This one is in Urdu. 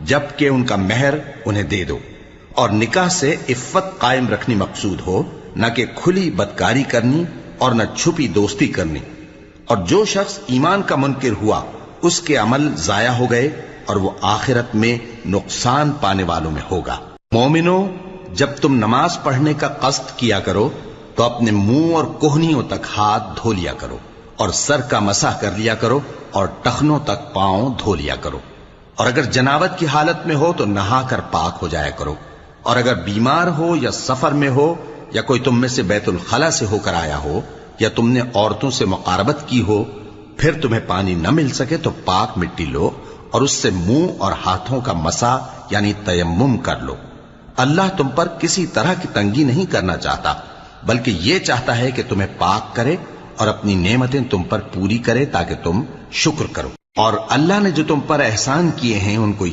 جبکہ ان کا مہر انہیں دے دو، اور نکاح سے عفت قائم رکھنی مقصود ہو، نہ کہ کھلی بدکاری کرنی اور نہ چھپی دوستی کرنی۔ اور جو شخص ایمان کا منکر ہوا اس کے عمل ضائع ہو گئے اور وہ آخرت میں نقصان پانے والوں میں ہوگا۔ مومنو، جب تم نماز پڑھنے کا قصد کیا کرو تو اپنے منہ اور کوہنیوں تک ہاتھ دھو لیا کرو، اور سر کا مسح کر لیا کرو، اور ٹخنوں تک پاؤں دھو لیا کرو، اور اگر جنابت کی حالت میں ہو تو نہا کر پاک ہو جایا کرو، اور اگر بیمار ہو یا سفر میں ہو یا کوئی تم میں سے بیت الخلا سے ہو کر آیا ہو یا تم نے عورتوں سے مقاربت کی ہو، پھر تمہیں پانی نہ مل سکے تو پاک مٹی لو اور اس سے منہ اور ہاتھوں کا مسح یعنی تیمم کر لو۔ اللہ تم پر کسی طرح کی تنگی نہیں کرنا چاہتا، بلکہ یہ چاہتا ہے کہ تمہیں پاک کرے اور اپنی نعمتیں تم پر پوری کرے تاکہ تم شکر کرو۔ اور اللہ نے جو تم پر احسان کیے ہیں ان کو